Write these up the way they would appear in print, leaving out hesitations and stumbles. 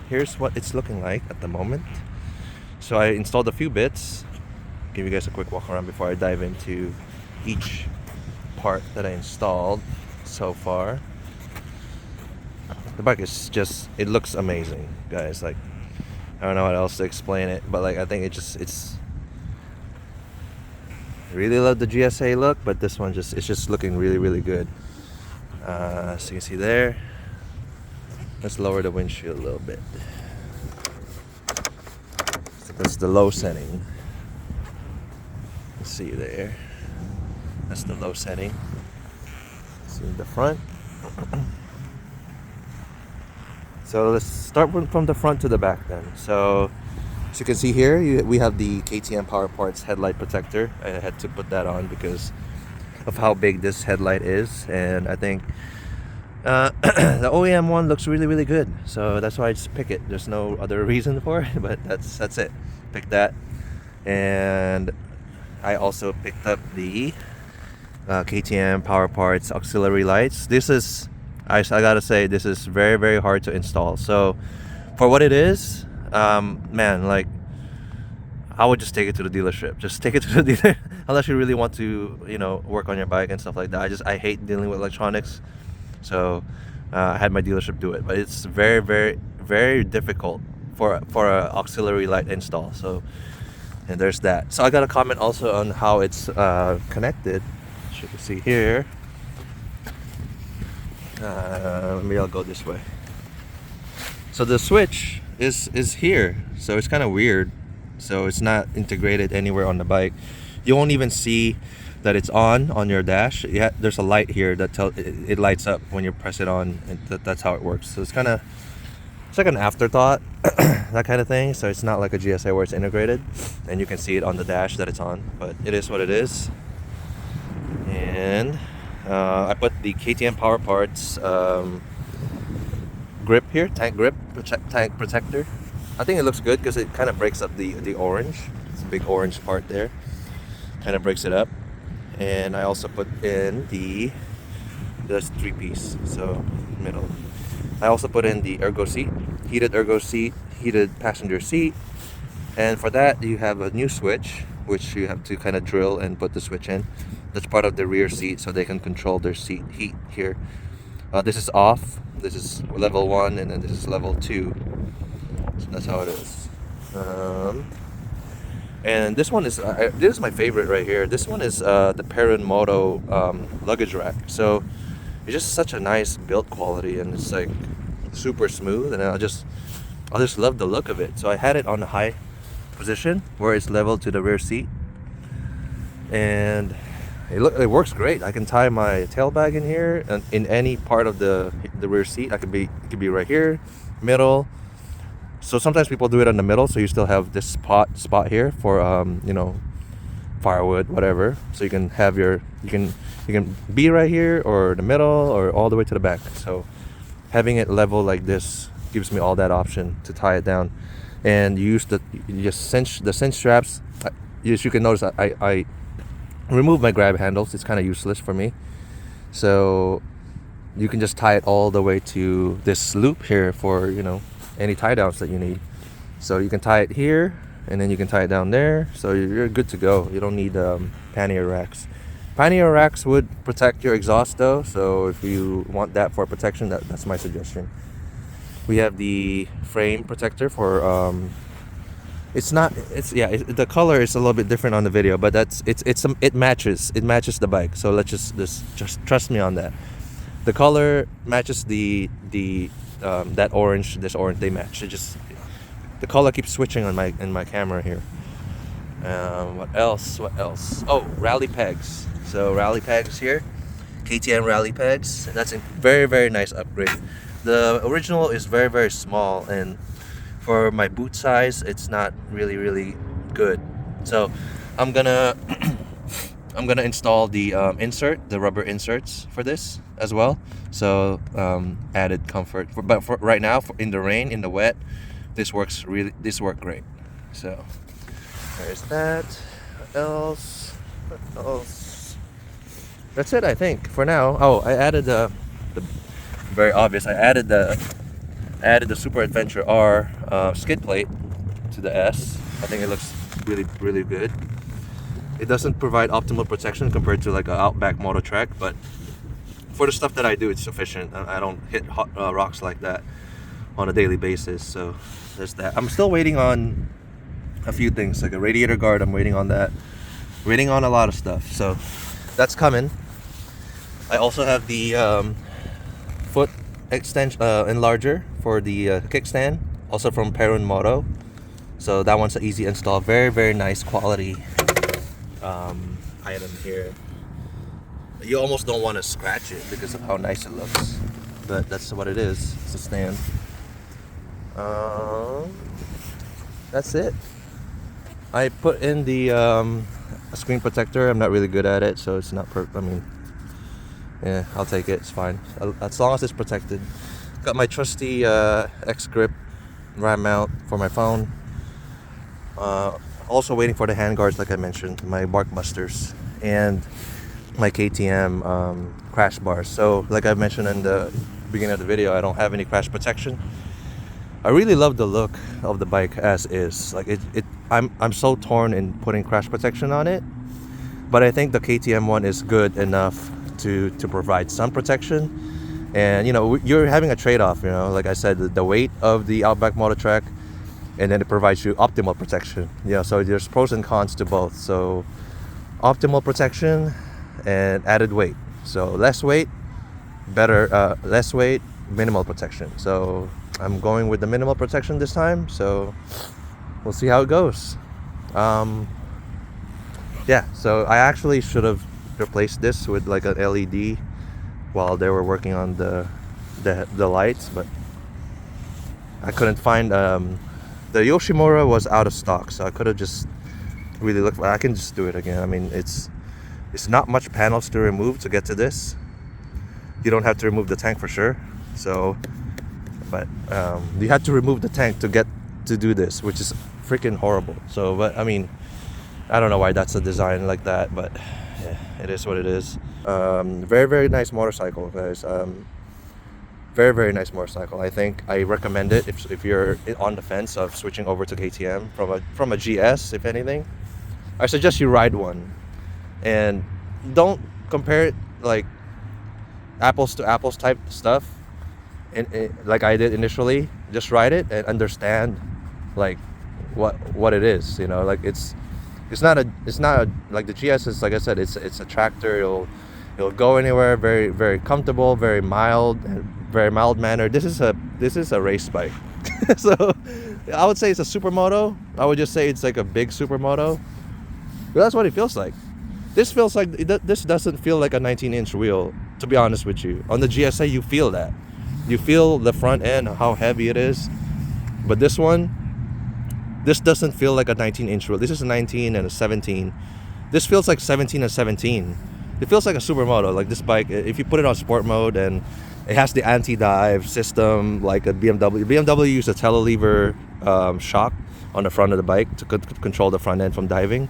here's what it's looking like at the moment. So I installed a few bits. Give you guys a quick walk around before I dive into each part that I installed so far. The bike is just, it looks amazing, guys. Like, I don't know what else to explain it, but like, I think it's really love the GSA look, but this one it's just looking really good. So you can see there. Let's lower the windshield a little bit. So that's the low setting. Let's see there. That's the low setting. See the front. So let's start from the front to the back then. So as you can see here, we have the KTM Power Parts headlight protector. I had to put that on because of how big this headlight is, and I think the OEM one looks really good. So that's why I just pick it. There's no other reason for it, but that's it. Pick that, and I also picked up the KTM Power Parts auxiliary lights. This is, I gotta say, this is very hard to install. So for what it is, man, like, I would just take it to the dealership. Just take it to the dealer unless you really want to, you know, work on your bike and stuff like that. I hate dealing with electronics, so I had my dealership do it. But it's very difficult for a auxiliary light install. So, and there's that. So I got a comment also on how it's connected. As you can see here. Maybe I'll go this way. So the switch is here, so it's kind of weird. So it's not integrated anywhere on the bike. You won't even see that it's on your dash. Yeah, there's a light here that it lights up when you press it on, and that's how it works. So it's like an afterthought, that kind of thing. So it's not like a GSA where it's integrated and you can see it on the dash that it's on, but it is what it is. And I put the KTM Power Parts grip here, tank grip, tank protector. I think it looks good because it kind of breaks up the orange. It's a big orange part there, kind of breaks it up. And I also put in this 3-piece, so middle. I also put in the ergo seat, heated ergo seat, heated passenger seat. And for that, you have a new switch, which you have to kind of drill and put the switch in. That's part of the rear seat, so they can control their seat heat here. This is off. This is level 1, and then this is level 2. So that's how it is. And this one is this is my favorite right here. This one is the Moto luggage rack. So it's just such a nice build quality, and it's like super smooth, and I just love the look of it. So I had it on the high position where it's leveled to the rear seat, and it works great. I can tie my tail bag in here and in any part of the rear seat. It could be right here, middle. So sometimes people do it in the middle, so you still have this spot here for you know, firewood, whatever. So you can have you can be right here or the middle or all the way to the back. So having it level like this gives me all that option to tie it down. And you just cinch the cinch straps. As you can notice, I remove my grab handles. It's kind of useless for me. So you can just tie it all the way to this loop here for, you know, any tie downs that you need. So you can tie it here, and then you can tie it down there. So you're good to go. You don't need pannier racks. Pannier racks would protect your exhaust though. So if you want that for protection, that's my suggestion. We have the frame protector for the color is a little bit different on the video, but it matches the bike. So let's just trust me on that. The color matches that orange, this orange, they match. The color keeps switching on my camera here. What else? Oh, rally pegs. So rally pegs here, KTM rally pegs. That's a very nice upgrade. The original is very small, and for my boot size, it's not really good. So I'm gonna install the the rubber inserts for this as well. So added comfort. But for right now, in the rain, in the wet, this worked great. So there's that. What else? That's it, I think, for now. Oh, I added the very obvious. I added the Added the Super Adventure R skid plate to the S. I think it looks really good. It doesn't provide optimal protection compared to like an Outback Moto track, but for the stuff that I do, it's sufficient. I don't hit hot rocks like that on a daily basis, so there's that. I'm still waiting on a few things, like a radiator guard. I'm waiting on that. Waiting on a lot of stuff, so that's coming. I also have the foot extension enlarger for the kickstand, also from Perun Moto. So that one's an easy install. Very nice quality item here. You almost don't want to scratch it because of how nice it looks, but that's what it is. It's a stand. That's it. I put in the screen protector. I'm not really good at it, so it's not I mean, yeah, I'll take it. It's fine as long as it's protected. Got my trusty X grip ram mount for my phone. Also waiting for the handguards, like I mentioned, my bark busters, and my KTM crash bars. So like I mentioned in the beginning of the video, I don't have any crash protection. I really love the look of the bike as is. Like I'm so torn in putting crash protection on it, but I think the KTM one is good enough to provide some protection. And you know, you're having a trade-off, you know, like I said, the weight of the Outback Moto track, and then it provides you optimal protection. Yeah, so there's pros and cons to both. So optimal protection and added weight. So less weight, better. Less weight, minimal protection. So I'm going with the minimal protection this time. So we'll see how it goes. Yeah. So I actually should have replaced this with like an LED while they were working on the lights, but I couldn't find. The Yoshimura was out of stock, so I could have just really looked. I can just do it again. I mean, it's not much panels to remove to get to this. You don't have to remove the tank for sure. So, but you had to remove the tank to get to do this, which is freaking horrible. So, but I mean, I don't know why that's a design like that, but yeah, it is what it is. Very nice motorcycle, guys. Very nice motorcycle. I think I recommend it if you're on the fence of switching over to KTM from a GS. If anything, I suggest you ride one, and don't compare it like apples to apples type stuff. And like I did initially, just ride it and understand like what it is. You know, like it's not like the GS is, like I said, it's a tractor. It'll go anywhere. Very comfortable, very mild mannered. This is a race bike. So I would say it's a supermoto. I would just say it's like a big supermoto. But that's what it feels like. This feels like this doesn't feel like a 19-inch wheel, to be honest with you. On the GSA, you feel that. You feel the front end, how heavy it is. But this doesn't feel like a 19-inch wheel. This is a 19 and a 17. This feels like 17 and 17. It feels like a supermoto. Like this bike, if you put it on sport mode, and it has the anti-dive system like a BMW. BMW used a telelever shock on the front of the bike to control the front end from diving.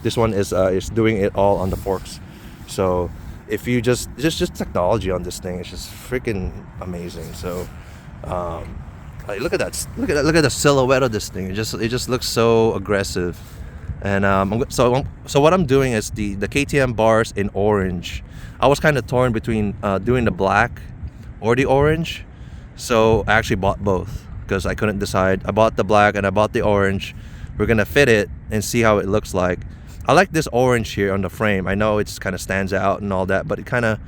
This one is doing it all on the forks. So if you just technology on this thing, it's just freaking amazing. So like, look at the silhouette of this thing. It just looks so aggressive. And so what I'm doing is the KTM bars in orange. I was kind of torn between doing the black or the orange, so I actually bought both because I couldn't decide. I bought the black and I bought the orange. We're gonna fit it and see how it looks like. I like this orange here on the frame. I know it's kind of stands out and all that, but it kind of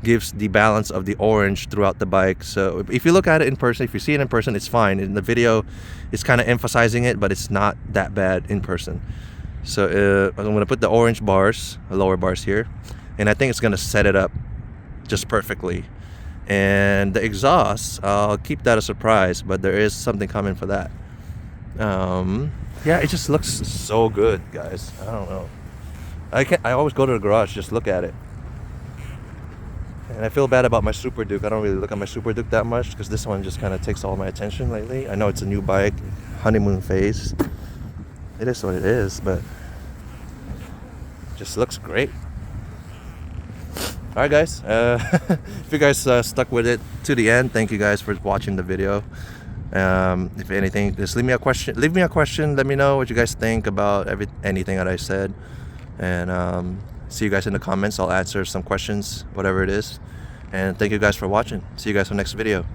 gives the balance of the orange throughout the bike. So if you look at it in person, if you see it in person, it's fine. In the video, it's kind of emphasizing it, but it's not that bad in person. So I'm gonna put the orange bars, the lower bars here, and I think it's gonna set it up just perfectly. And the exhaust, I'll keep that a surprise, but there is something coming for that. Yeah, it just looks so good, guys. I don't know. I always go to the garage, just look at it. And I feel bad about my Super Duke. I don't really look at my Super Duke that much because this one just kind of takes all my attention lately. I know it's a new bike, honeymoon phase. It is what it is, but it just looks great. Alright guys, if you guys stuck with it to the end, thank you guys for watching the video. If anything, just leave me a question. Let me know what you guys think about anything that I said, and see you guys in the comments. I'll answer some questions, whatever it is. And thank you guys for watching. See you guys for the next video.